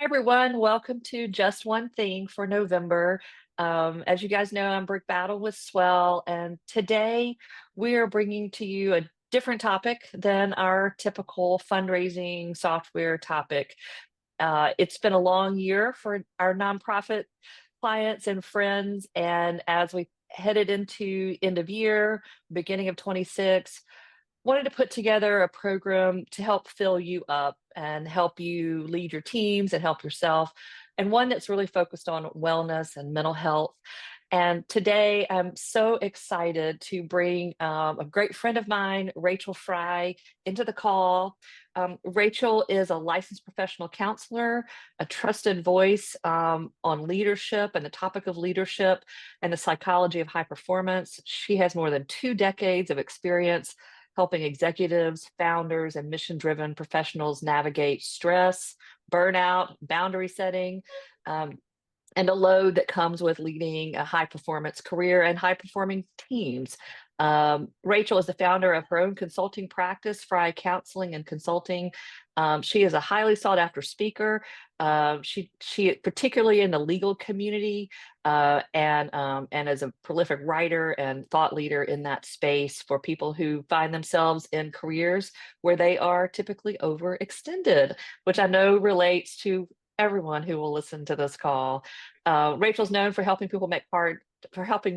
everyone. Welcome to Just One Thing for November. As you guys know, I'm Brick Battle with Swell, and today we are bringing to you a different topic than our typical fundraising software topic. It's been a long year for our nonprofit clients and friends, and as we headed into end of year, beginning of 26, wanted to put together a program to help fill you up and help you lead your teams and help yourself, and one that's really focused on wellness and mental health. And today I'm so excited to bring a great friend of mine, Rachel Fry, into the call. Rachel is a licensed professional counselor, a trusted voice on leadership and the topic of leadership and the psychology of high performance. She has more than 2 decades of experience helping executives, founders, and mission-driven professionals navigate stress, burnout, boundary setting, um, and a load that comes with leading a high-performance career and high-performing teams. Rachel is the founder of her own consulting practice, Fry Counseling and Consulting. She is a highly sought-after speaker. She particularly in the legal community, and as a prolific writer and thought leader in that space for people who find themselves in careers where they are typically overextended, which I know relates to everyone who will listen to this call. Rachel's known for helping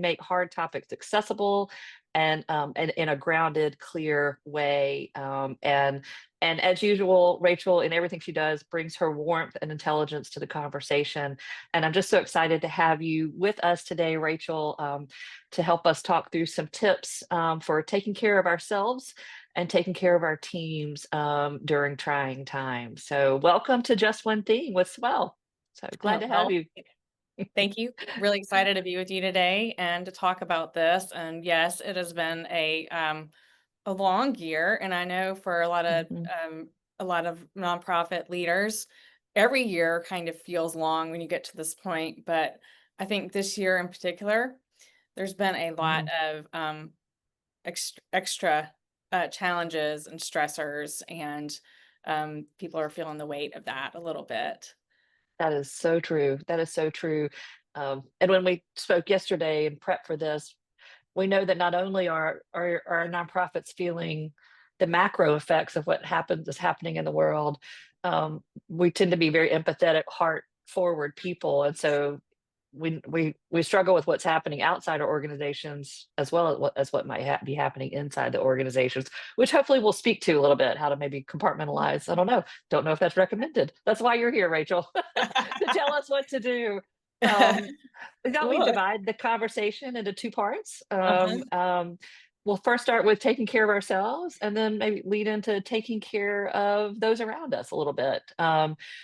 make hard topics accessible and in a grounded, clear way. And as usual, Rachel, in everything she does, brings her warmth and intelligence to the conversation. And I'm just so excited to have you with us today, Rachel, to help us talk through some tips for taking care of ourselves and taking care of our teams during trying times. So welcome to Just One Thing with Swell. So glad to have Well, you. thank you. Really excited to be with you today and to talk about this. And yes, it has been a long year, and I know for Mhm. a lot of nonprofit leaders, every year kind of feels long when you get to this point. But I think this year in particular, there's been a lot Mhm. of extra challenges and stressors, and people are feeling the weight of that a little bit. That is so true. That is so true. And when we spoke yesterday and prep for this, we know that not only are our nonprofits feeling the macro effects of what happens is happening in the world, we tend to be very empathetic, heart forward people, and so we struggle with what's happening outside our organizations as well as what might be happening inside the organizations, which hopefully we'll speak to a little bit how to maybe compartmentalize. I don't know if that's recommended. That's why you're here, Rachel, to tell us what to do. Um, now we Sure. divide the conversation into two parts. Uh-huh. We'll first start with taking care of ourselves and then maybe lead into taking care of those around us a little bit.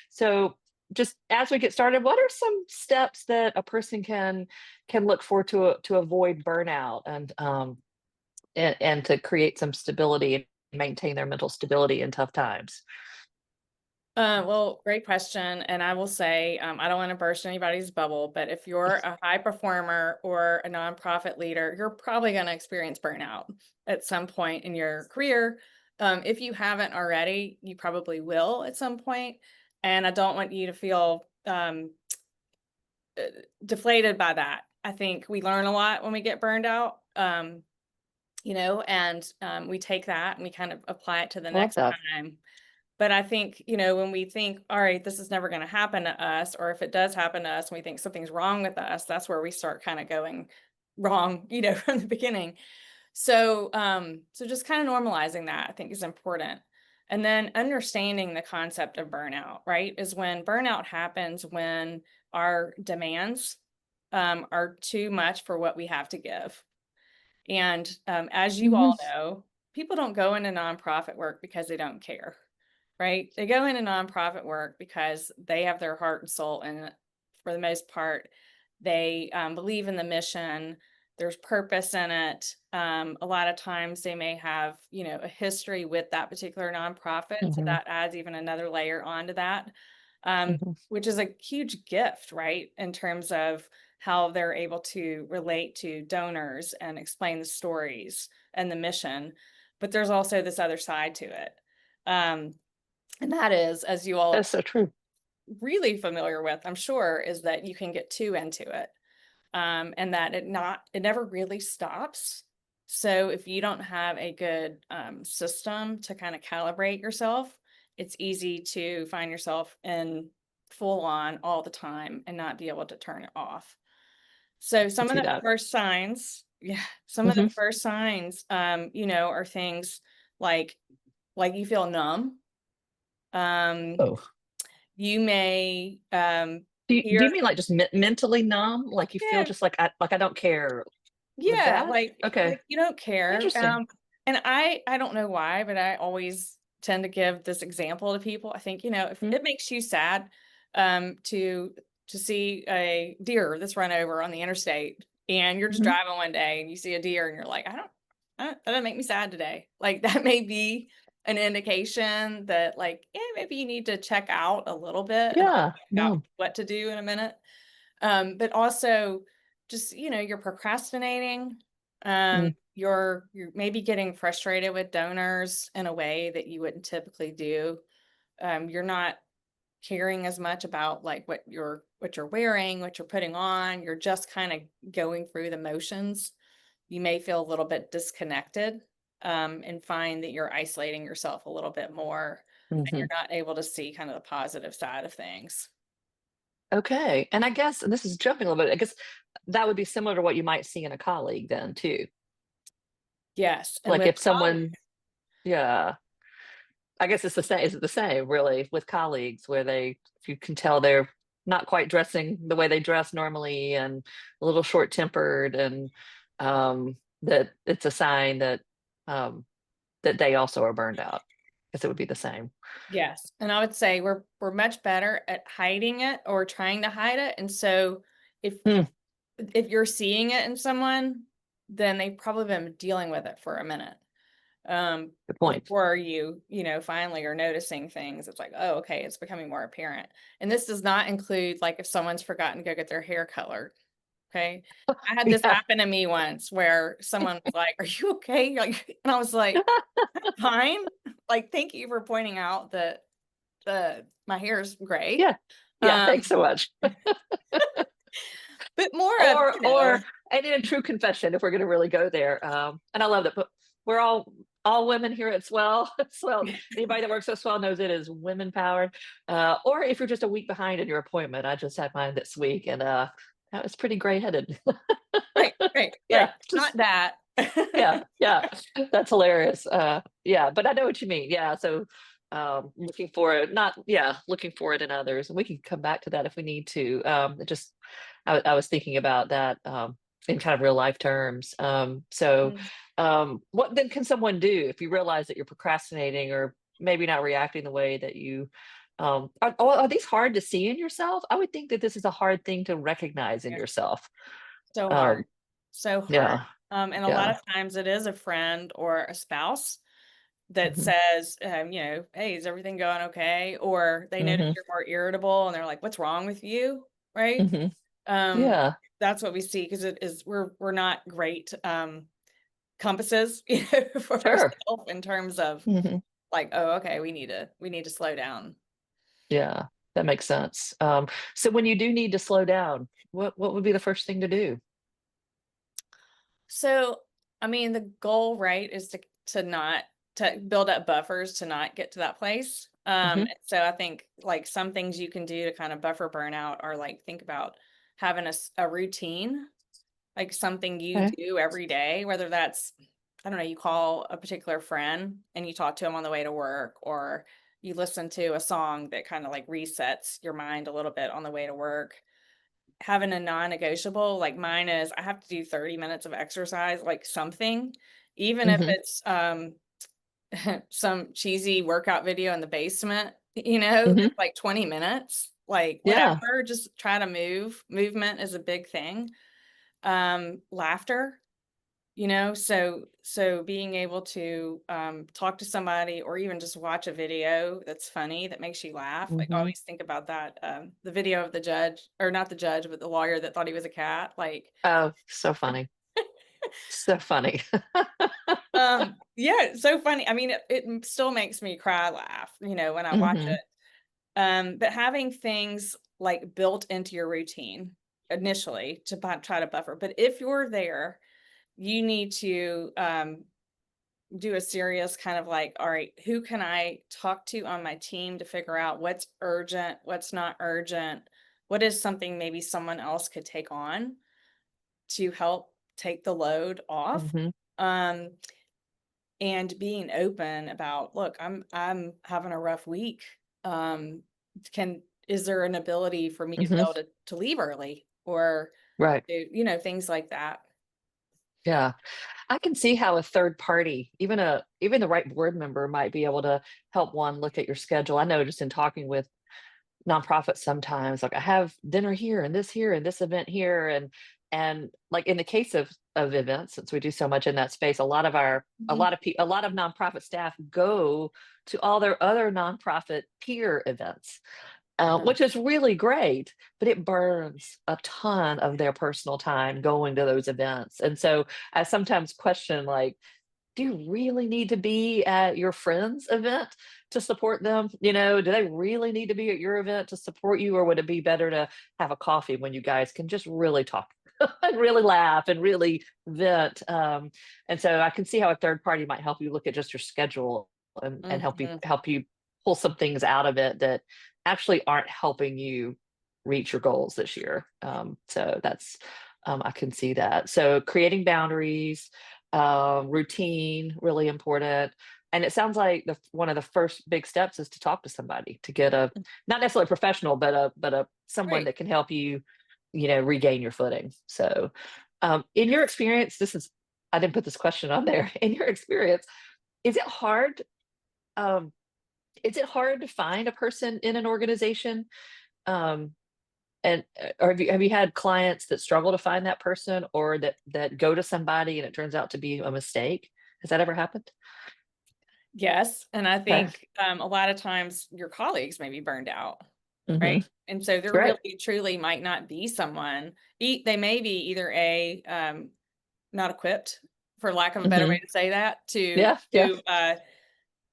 So just as we get started, what are some steps that a person can look for to avoid burnout and to create some stability and maintain their mental stability in tough times? Well, great question. And I will say, I don't want to burst anybody's bubble, but if you're a high performer or a nonprofit leader, you're probably going to experience burnout at some point in your career. If you haven't already, you probably will at some point. And I don't want you to feel uh, deflated by that. I think we learn a lot when we get burned out. And we take that and we kind of apply it to the I love next that. time. But I think, when we think, all right, this is never going to happen to us, or if it does happen to us and we think something's wrong with us, that's where we start kind of going wrong, from the beginning. So just kind of normalizing that I think is important. And then understanding the concept of burnout, right? Is when burnout happens when our demands are too much for what we have to give. And as you Mhm. all know, people don't go into nonprofit work because they don't care, right? They go into nonprofit work because they have their heart and soul in it. For the most part, they believe in the mission. There's purpose in it. A lot of times they may have, a history with that particular nonprofit. So Mhm. that adds even another layer onto that, Mhm. which is a huge gift, right? In terms of how they're able to relate to donors and explain the stories and the mission. But there's also this other side to it. Um, and that is, as you all That's so true. really familiar with, I'm sure, is that you can get too into it, and that it never really stops. So if you don't have a good system to kind of calibrate yourself, it's easy to find yourself in full on all the time and not be able to turn it off. So I some of see the that. first signs, yeah, some of the Hmm. first signs, are things like you feel numb. Um, Oh, you may do hear, you mean like just mentally numb? Like you feel yeah, just like I don't care with yeah, that? Okay, like you don't care. interesting. And I don't know why, but I always tend to give this example to people. I think, if Mm-hmm. it makes you sad to see a deer that's run over on the interstate, and you're just Mm-hmm. driving one day and you see a deer and you're like, that doesn't make me sad today. Like that may be an indication that like, yeah, maybe you need to check out a little bit, and I'll Yeah, talk about numb. what to do in a minute. But also just, you're procrastinating. Mm, You're maybe getting frustrated with donors in a way that you wouldn't typically do. You're not caring as much about like what you're wearing, what you're putting on. You're just kind of going through the motions. You may feel a little bit disconnected, and find that you're isolating yourself a little bit more, and mhm. you're not able to see kind of the positive side of things. Okay, and I guess and this is jumping a little bit. I guess that would be similar to what you might see in a colleague then too. Yes, and Like with if someone, yeah, I guess it's the same. Is it the same really with colleagues where if you can tell they're not quite dressing the way they dress normally and a little short-tempered and that it's a sign um, that they also are burned out. I guess it would be the same. yes, and I would say we're much better at hiding it or trying to hide it, and so if Hmm, if you're seeing it in someone, then they've probably been dealing with it for a minute, good point. before finally are noticing things. It's like, "Oh, okay, it's becoming more apparent," and this does not include, like, if someone's forgotten to go get their hair colored, okay? I had this Yeah, happen to me once where someone was like, "Are you okay?" Like, and I was like, "Fine." Like, "Thank you for pointing out that my hair is gray." yeah, yeah. Um, Thanks so much. but more of, Or I need a true confession if we're going to really go there. And I love that, but we're all women here at Swell. Swell. Anybody that works at Swell knows it is women powered. Or if you're just a week behind in your appointment, I just had mine this week, and that was pretty gray headed. right, right, Yeah, right. Not just that. yeah, yeah, that's hilarious. Yeah, but I know what you mean. Yeah, so looking for it, not yeah, looking for it in others, and we can come back to that if we need to. I was thinking about that in kind of real life terms. Mm. What then can someone do if you realize that you're procrastinating or maybe not reacting the way that you? Are these hard to see in yourself? I would think that this is a hard thing to recognize in Yeah, yourself. so hard. Um, So hard. yeah, And a lot yeah. of times it is a friend or a spouse that Hmm. says, "Hey, is everything going okay?" Or they notice Hmm. you're more irritable and they're like, "What's wrong with you?" Right? Hmm. Um, Yeah. that's what we see because it is we're not great compasses, for Sure. ourselves in terms of Mhm. like, "Oh, okay, we need to slow down." Yeah, that makes sense. So when you do need to slow down, what would be the first thing to do? So, I mean, the goal, right, is to not to build up buffers to not get to that place. Mhm. And so I think like some things you can do to kind of buffer burnout are like think about having a routine, like something you Okay. do every day, whether that's, I don't know, you call a particular friend and you talk to them on the way to work, or you listen to a song that kind of like resets your mind a little bit on the way to work. Having a non-negotiable, like mine is I have to do 30 minutes of exercise, like something, even if Mhm. it's, some cheesy workout video in the basement, Mhm. that's like 20 minutes, like Yeah. whatever, just try to move. Movement is a big thing. Laughter, so being able to, talk to somebody or even just watch a video that's funny that makes you laugh. Like, I Mhm. always think about that, the video of the judge, or not the judge, but the lawyer that thought he was a cat, like, Oh, so funny. So funny. yeah, it's so funny. I mean, it still makes me cry laugh, when I watch Mhm. it. But having things like built into your routine initially to try to buffer. But if you're there, you need to do a serious kind of like, all right, who can I talk to on my team to figure out what's urgent, what's not urgent, what is something maybe someone else could take on to help take the load off. Hmm. Um, and being open about, look, I'm having a rough week. Can is there an ability for me to be Hmm. able to leave early or Right. things like that. Yeah. I can see how a third party, even the right board member might be able to help one look at your schedule. I know just in talking with nonprofits sometimes, like I have dinner here and this event here. And like in the case of events, since we do so much in that space, Mhm. a lot of nonprofit staff go to all their other nonprofit peer events, Uh-huh. which is really great, but it burns a ton of their personal time going to those events. And so I sometimes question, like, do you really need to be at your friend's event to support them? Do they really need to be at your event to support you? Or would it be better to have a coffee when you guys can just really talk and really laugh and really vent? And so I can see how a third party might help you look at just your schedule and Mhm. help you pull some things out of it that actually aren't helping you reach your goals this year. So that's I can see that. So creating boundaries, routine, really important. And it sounds like one of the first big steps is to talk to somebody to get a not necessarily professional, but a someone Right. that can help you, regain your footing. So, in your experience, this is I didn't put this question on there. In your experience, is it hard? Um, is it hard to find a person in an organization? Um, or have you had clients that struggle to find that person, or that go to somebody and it turns out to be a mistake? Has that ever happened? Yes, and I Okay. think, a lot of times your colleagues may be burned out, Hmm. right? And so there Right. really truly might not be someone they may be either not equipped, for lack of a better way Hmm. to say that, Yeah. Yeah.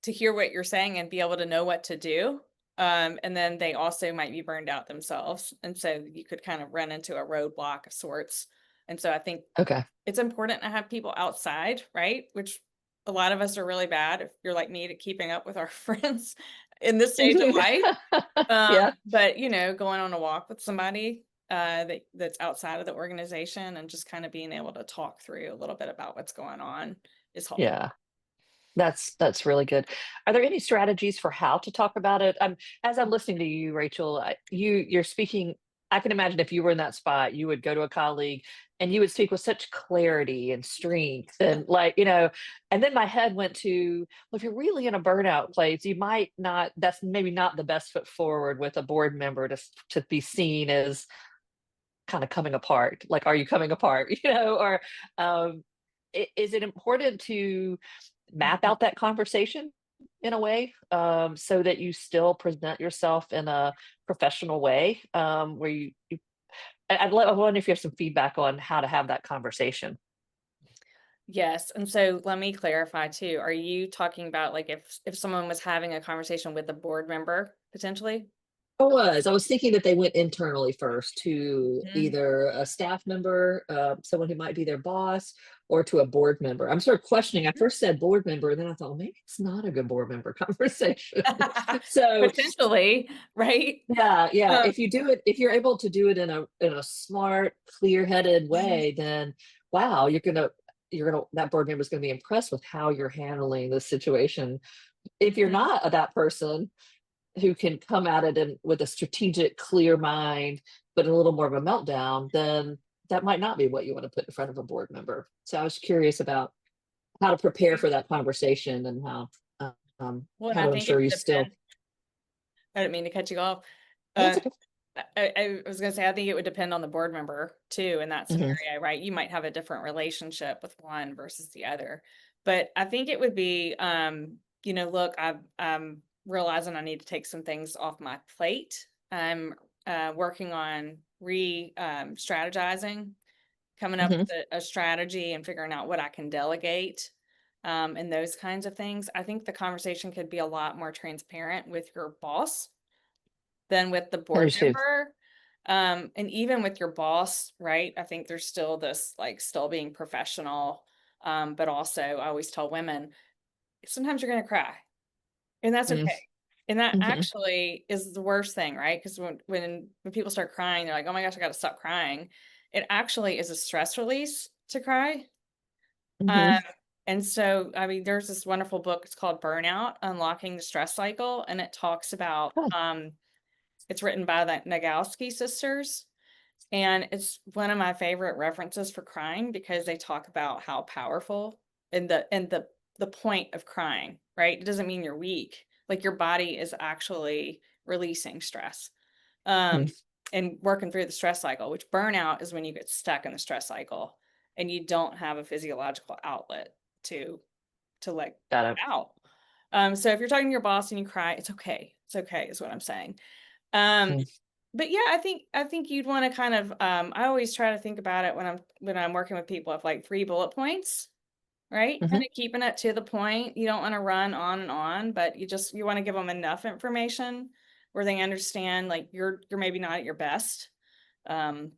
to hear what you're saying and be able to know what to do. And then they also might be burned out themselves. And so you could kind of run into a roadblock of sorts. And so I think Okay. it's important to have people outside, right? Which a lot of us are really bad if you're like me to keeping up with our friends in this stage of life. Yeah. But going on a walk with somebody that's outside of the organization and just kind of being able to talk through a little bit about what's going on is helpful. Yeah. That's really good. Are there any strategies for how to talk about it? As I'm listening to you, Rachel, you're speaking. I can imagine if you were in that spot, you would go to a colleague and you would speak with such clarity and strength, and and then my head went to, well, if you're really in a burnout place, you might not. That's maybe not the best foot forward with a board member to be seen as kind of coming apart. Like, are you coming apart? Or um, is it important to map Mhm. out that conversation in a way, so that you still present yourself in a professional way, where I wonder if you have some feedback on how to have that conversation. Yes, and so let me clarify too. Are you talking about like if someone was having a conversation with a board member potentially? I was thinking that they went internally first to Mhm. either a staff member, someone who might be their boss, or to a board member. I'm sort of questioning. I first said board member, and then I thought, well, maybe it's not a good board member conversation. So Potentially, right? yeah, yeah. Um, If you're able to do it in a smart, clear-headed Mhm. way, then wow, you're gonna that board member is gonna be impressed with how you're handling the situation. If you're Mhm. not that person who can come at it with a strategic, clear mind, but a little more of a meltdown, then that might not be what you want to put in front of a board member. So I was curious about how to prepare for that conversation and Well, and how I to think it ensure would you still. depend. I didn't mean to cut you off. That's Uh, okay. I was gonna say, I think it would depend on the board member too in that Hmm. scenario, right? You might have a different relationship with one versus the other. But I think it would be, look, I'm realizing I need to take some things off my plate. I'm working on strategizing, coming up Hmm. with a strategy and figuring out what I can delegate, and those kinds of things. I think the conversation could be a lot more transparent with your boss than with the I do board too. member. And even with your boss, right? I think there's still this like still being professional. But also I always tell women, sometimes you're gonna cry. And that's Mm, okay. And that mhm, actually is the worst thing, right? Because when people start crying, they're like, "Oh my gosh, I gotta stop crying." It actually is a stress release to cry. Um, mhm. and so, I mean, there's this wonderful book, it's called Burnout: Unlocking the Stress Cycle, and it talks about, Oh, it's written by the Nagalski sisters, and it's one of my favorite references for crying because they talk about how powerful and the point of crying, right? It doesn't mean you're weak. Like your body is actually releasing stress. mm, Um, and working through the stress cycle, which burnout is when you get stuck in the stress cycle and you don't have a physiological outlet to let got it. out. So if you're talking to your boss and you cry, it's okay. It's okay, is what I'm saying. Um, Mm, but yeah, I think you'd want to kind of I always try to think about it when I'm working with people of like 3 bullet points, right? Kind mhm. of keeping it to the point. You don't want to run on and on, but you want to give them enough information where they understand like you're maybe not at your best. Um,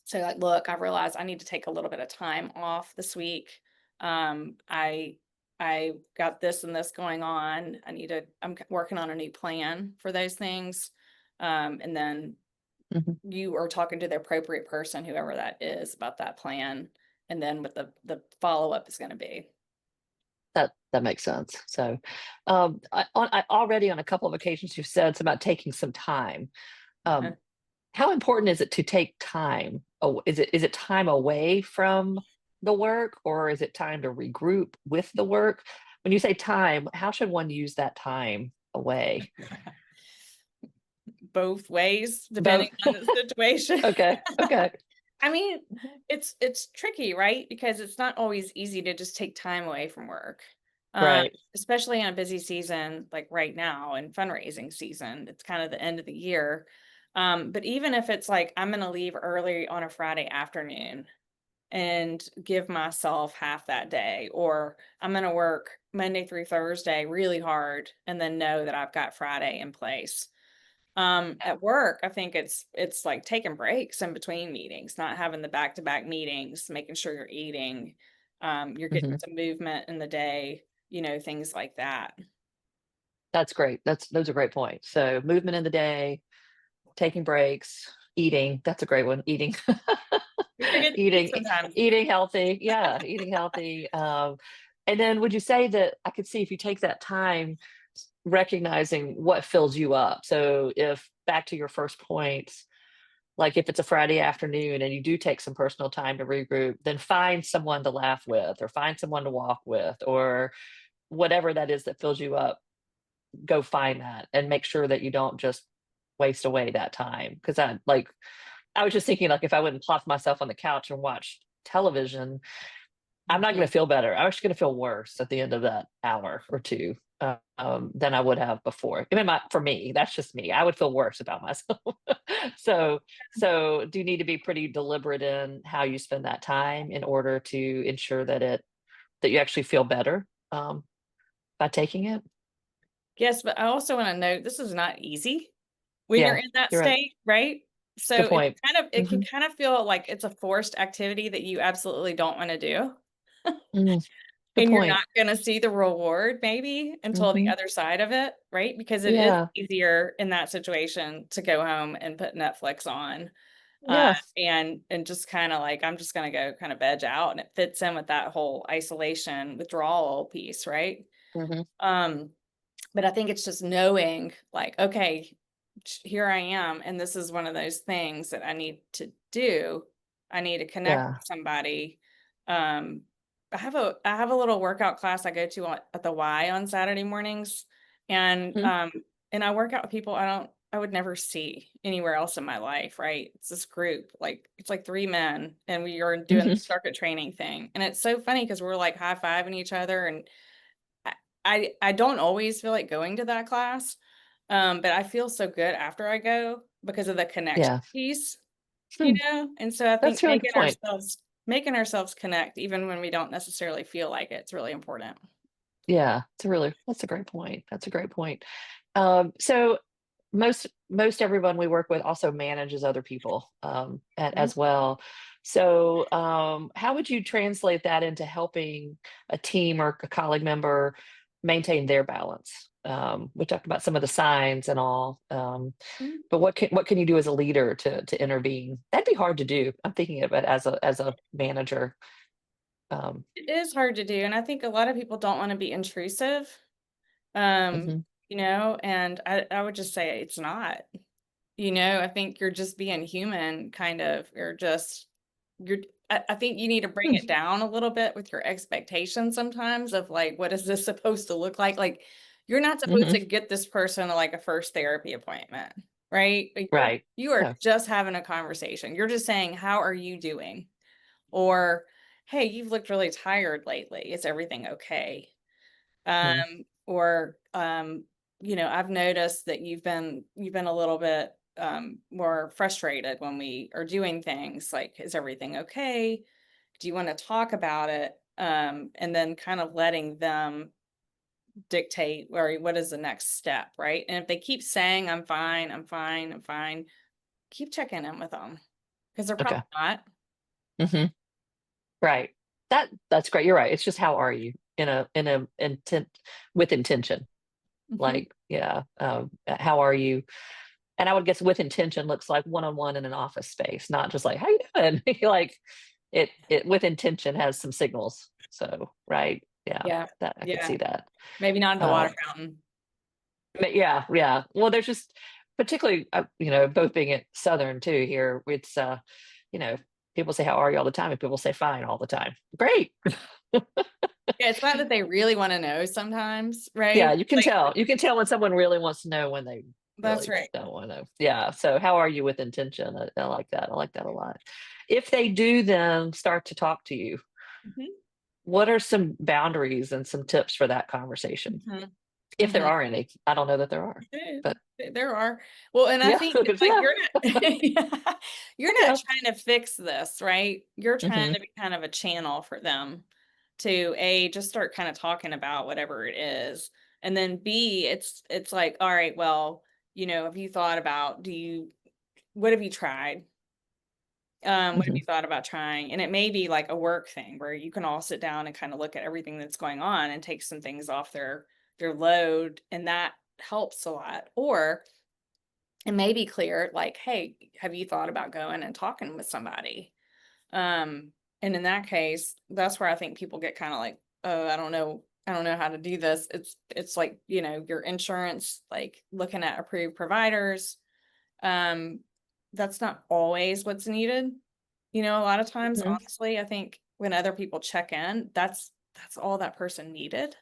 so like, look, I realized I need to take a little bit of time off this week. Um, I I got this and this going on. Working on a new plan for those things. And then Mhm. you are talking to the appropriate person, whoever that is, about that plan, and then what the follow-up is gonna be. That makes sense. So, I already on a couple of occasions you've said something about taking some time. Uh-huh. Um, how important is it to take time? Oh, is it time away from the work, or is it time to regroup with the work? When you say time, how should one use that time away? Both ways, depending Both? on the situation. Okay, okay. I mean, Mhm. it's tricky, right? Because it's not always easy to just take time away from work. Right. Especially in a busy season like right now in fundraising season. It's kind of the end of the year. But even if it's like I'm gonna leave early on a Friday afternoon and give myself half that day, or I'm going to work Monday through Thursday really hard and then know that I've got Friday in place. Yeah. At work, I think it's like taking breaks in between meetings, not having the back-to-back meetings, making sure you're eating, you're getting Mhm. some movement in the day, things like that. That's great. Those are great points. So movement in the day, taking breaks, eating, that's a great one, eating. We forget to eat Eating sometimes. eating healthy, yeah, eating healthy, and then would you say that I could see if you take that time recognizing what fills you up, so if back to your first point, like, if it's a Friday afternoon and you do take some personal time to regroup, then find someone to laugh with or find someone to walk with or whatever that is that fills you up, go find that and make sure that you don't just waste away that time. Because I was just thinking, like, if I wouldn't plop myself on the couch and watch television, I'm not gonna Mhm. feel better. I'm actually gonna feel worse at the end of that hour or 2, than I would have before. Even for me, that's just me. I would feel worse about myself. So do you need to be pretty deliberate in how you spend that time in order to ensure that you actually feel better, by taking it? Yes, but I also want to note this is not easy when you're Yeah, in that you're right. state, right? Good So point. it can Mhm, kind of feel like it's a forced activity that you absolutely don't want to do. mhm. Good And you're point. not gonna see the reward maybe until the Mhm. other side of it, right? Because it is Yeah, easier in that situation to go home and put Netflix on, yeah. and just kinda like, I'm just gonna go kinda veg out, and it fits in with that whole isolation, withdrawal piece, right? Mhm. Um, but I think it's just knowing, like, okay, here I am, and this is one of those things that I need to do. I need to connect Yeah. with somebody. Um, I have a little workout class I go to at the Y on Saturday mornings, and Mhm, um, and I work out with people I would never see anywhere else in my life. Right? It's this group, like it's like 3 men, and we are doing the mhm. circuit training thing, and it's so funny because we're like high fiving each other, and I I don't always feel like going to that class, but I feel so good after I go because of the connection Yeah. piece, Hmm, and so I think that's a really good point. making ourselves connect even when we don't necessarily feel like it's really important. Yeah, that's a great point. That's a great point. So most everyone we work with also manages other people, Mhm. as well. So, how would you translate that into helping a team or a colleague member maintain their balance? We talked about some of the signs and all, Mm. but what can you do as a leader to intervene? That'd be hard to do. I'm thinking of it as a manager. Um, It is hard to do, and I think a lot of people don't wanna be intrusive, um, mhm, and I would just say it's not. I think you're just being human, kind of. You're I think you need to bring it down a little bit with your expectations sometimes of, like, what is this supposed to look like? Like, you're not supposed mhm, to get this person to, like, a first therapy appointment, right? Like, right. you are Yeah. just having a conversation. You're just saying, "How are you doing?" Or, "Hey, you've looked really tired lately. Is everything okay?" Mhm, Or, I've noticed that you've been a little bit more frustrated when we are doing things. Like, is everything okay? Do you want to talk about it? And then kind of letting them dictate or what is the next step, right? And if they keep saying, "I'm fine, I'm fine, I'm fine," keep checking in with them because they're probably okay. not. Mhm. Right. That's great. You're right. It's just how are you in a intent with intention. Mhm. Like, yeah, how are you? And I would guess with intention looks like one on one in an office space, not just like how you doing. Like it with intention has some signals. So right, yeah, Yeah, that I could yeah. see that. Maybe not in the water Um, fountain. but yeah, yeah. Well, there's just particularly both being at Southern too here. It's you know people say how are you all the time, and people say fine all the time. Great. Yeah, it's not that they really wanna know sometimes, Yeah, right? you can Like, tell. You can tell when someone really wants to know when they that's really right. don't want to. Yeah. So how are you with intention? I like that. I like that a lot. If they do then start to talk to you, Mhm, what are some boundaries and some tips for that conversation? mhm, If there mhm. are any. I don't know that there are. Yeah, But there are. Well, and I yeah, think it's like yeah, you're not yeah, you're not yeah. trying to fix this, right? You're trying Hmm. to be kind of a channel for them to, A, just start kinda talking about whatever it is, and then B, it's like, "All right, well, have you thought about do you what have you tried? What have Hmm. you thought about trying?" And it may be like a work thing where you can all sit down and kind of look at everything that's going on and take some things off their load, and that helps a lot. Or it may be clear, like, "Hey, have you thought about going and talking with somebody?" Um, and in that case, that's where I think people get kind of like, "Oh, I don't know how to do this." It's like, your insurance, like looking at approved providers. Um, that's not always what's needed. A lot of times, Hmm. honestly, I think when other people check in, that's all that person needed,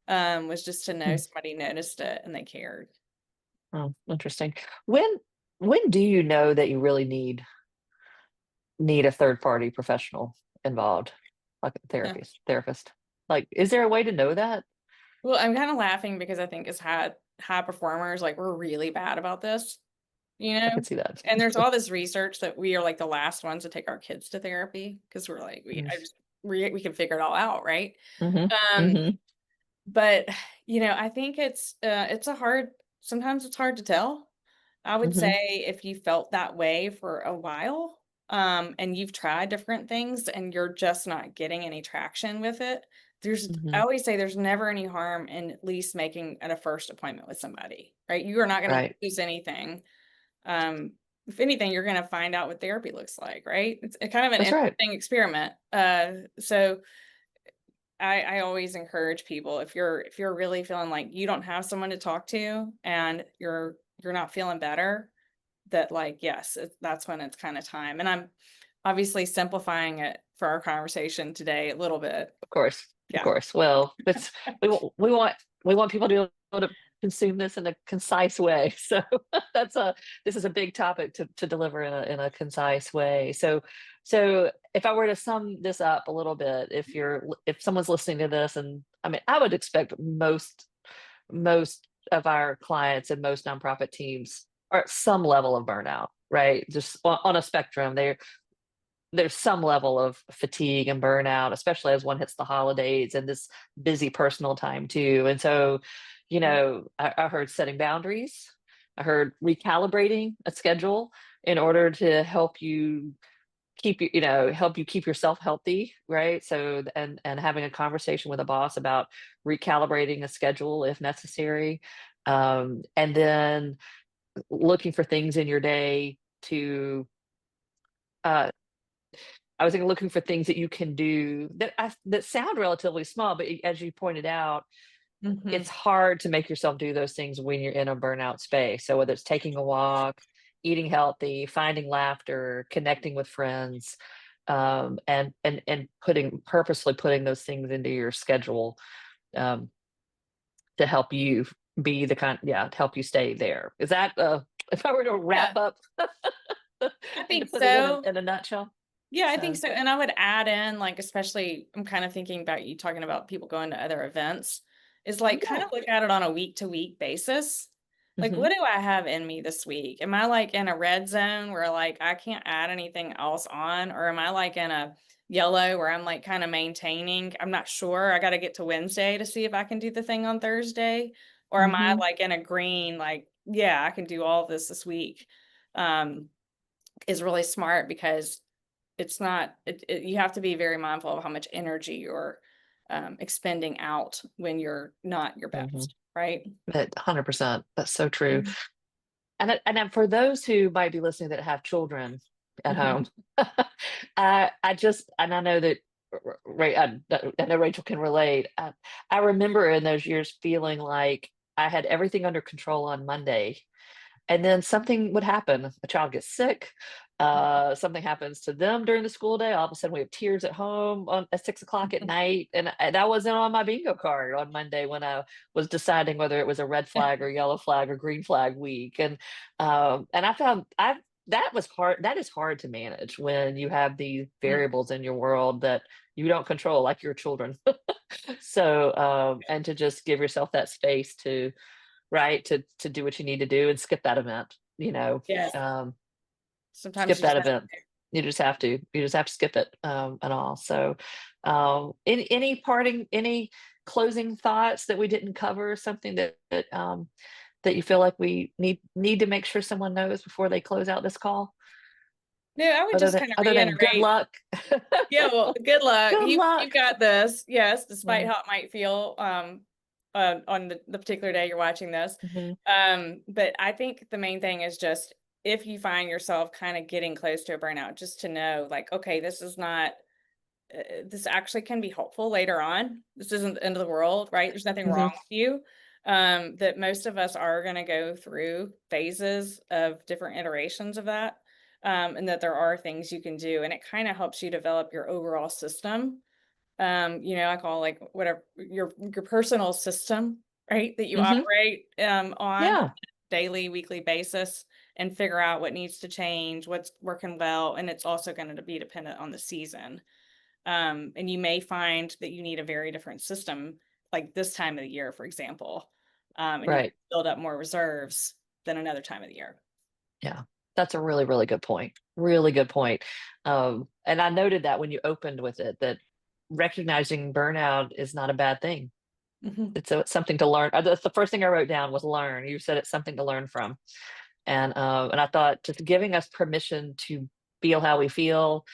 was just to know somebody noticed it and they cared. Oh, interesting. When when do you know that you really need a third party professional involved, like a Yeah. therapist? Like, is there a way to know that? Well, I'm kinda laughing because I think as high performers, like, we're really bad about this, you I know? could see that. And there's all this research that we are, like, the last ones to take our kids to therapy because 'cause we're like, we can figure it all out, right? Mhm, Um mhm, But, I think it's a hard sometimes it's hard to tell. I would say mhm, if you felt that way for a while, and you've tried different things and you're just not getting any traction with it, I mhm. always say there's never any harm in at least making at a first appointment with somebody, right? You are not gonna Right. lose anything. Um, if anything, you're gonna find out what therapy looks like, right? It's a kind of an That's right. interesting experiment. So I always encourage people if you're really feeling like you don't have someone to talk to and you're not feeling better, that like yes, that's when it's kind of time. And I'm obviously simplifying it for our conversation today a little bit. Of course, of Yeah. course. Well, it's we want people to be able to consume this in a concise way. So this is a big topic to deliver in a concise way. So if I were to sum this up a little bit, if someone's listening to this, and I mean, I would expect most of our clients and most nonprofit teams are at some level of burnout, right? Just on a spectrum. There's some level of fatigue and burnout, especially as one hits the holidays and this busy personal time too. And so, I heard setting boundaries. I heard recalibrating a schedule in order to help you keep you, help you keep yourself healthy, right? So, and having a conversation with a boss about recalibrating a schedule if necessary. And then looking for things in your day to, uh, I was thinking looking for things that you can do that sound relatively small, but as you pointed out, it's Mhm. hard to make yourself do those things when you're in a burnout space. So whether it's taking a walk, eating healthy, finding laughter, connecting with friends, and purposely putting those things into your schedule, um, to help you be the kind, yeah, to help you stay there. Is that if I were to wrap Yeah, up I and to think put it in so. a nutshell? Yeah, I think So, so, and I would add in, like, especially I'm kind of thinking about you talking about people going to other events, is, like, kind yeah. of look at it on a week-to-week basis. Like, Hmm. what do I have in me this week? Am I, like, in a red zone where, like, I can't add anything else on? Or am I, like, in a yellow where I'm, like, kinda maintaining? I'm not sure, I gotta get to Wednesday to see if I can do the thing on Thursday. Or am I, Hmm. like, in a green, like, "Yeah, I can do all of this week." Um, is really smart because it's not you have to be very mindful of how much energy you're, expending out when you're not your Hmm. best, right? 100%. That's so true. Mhm, And then for those who might be listening that have children at mhm, home, and I know that I know Rachel can relate. I remember in those years feeling like I had everything under control on Monday, and then something would happen. A child gets sick. Something happens to them during the school day. All of a sudden, we have tears at home at 6 o'clock at mhm. night, and that wasn't on my bingo card on Monday when I was deciding whether it was a red flag or yellow flag or green flag week. And I found I that was hard. That is hard to manage when you have these Mm, variables in your world that you don't control, like your children. So, and to just give yourself that space to right, to do what you need to do and skip that event, yes, um, sometimes skip you just that have event. to. You just have to skip it, and all. So, any closing thoughts that we didn't cover, something that you feel like we need to make sure someone knows before they close out this call? No, I would just kinda Other than good reiterate. luck. Yeah, well, good luck. Good You luck. got this. Yes, despite Mm, how it might feel, on the particular day you're watching this. mhm, But I think the main thing is just if you find yourself kinda getting close to a burnout, just to know, like, okay, this is not this actually can be helpful later on. This isn't the end of the world, right? There's nothing mhm, wrong with you. That most of us are going to go through phases of different iterations of that. And that there are things you can do, and it kind of helps you develop your overall system. I call like whatever your personal system, right? That you mhm. operate on Yeah, daily, weekly basis and figure out what needs to change, what's working well. And it's also going to be dependent on the season. And you may find that you need a very different system, like this time of the year, for example, and you right. build up more reserves than another time of the year. Yeah, that's a really, really good point. Really good point. And I noted that when you opened with it, that recognizing burnout is not a bad thing. Mhm. It's something to learn. That's the first thing I wrote down was learn. You said it's something to learn from, and I thought just giving us permission to feel how we feel,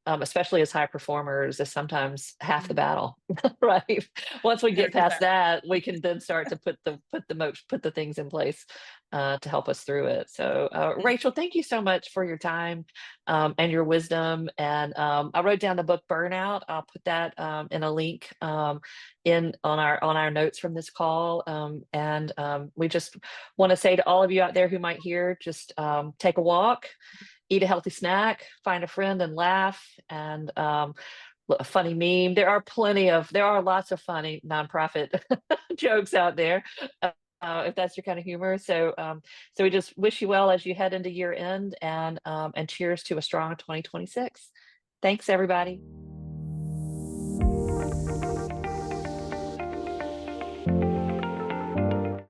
especially as high performers, is sometimes half the Mhm. battle, right? Once we get past 100%. that, we can then start to put the things in place to help us through it. So, Mm. Rachel, thank you so much for your time and your wisdom. And I wrote down the book Burnout. I'll put that in a link in on our notes from this call. And we just want to say to all of you out there who might hear, just take a walk, eat a healthy snack, find a friend and laugh, and a funny meme. There are lots of funny nonprofit jokes out there, if that's your kind of humor. So we just wish you well as you head into year end, and cheers to a strong 2026. Thanks, everybody.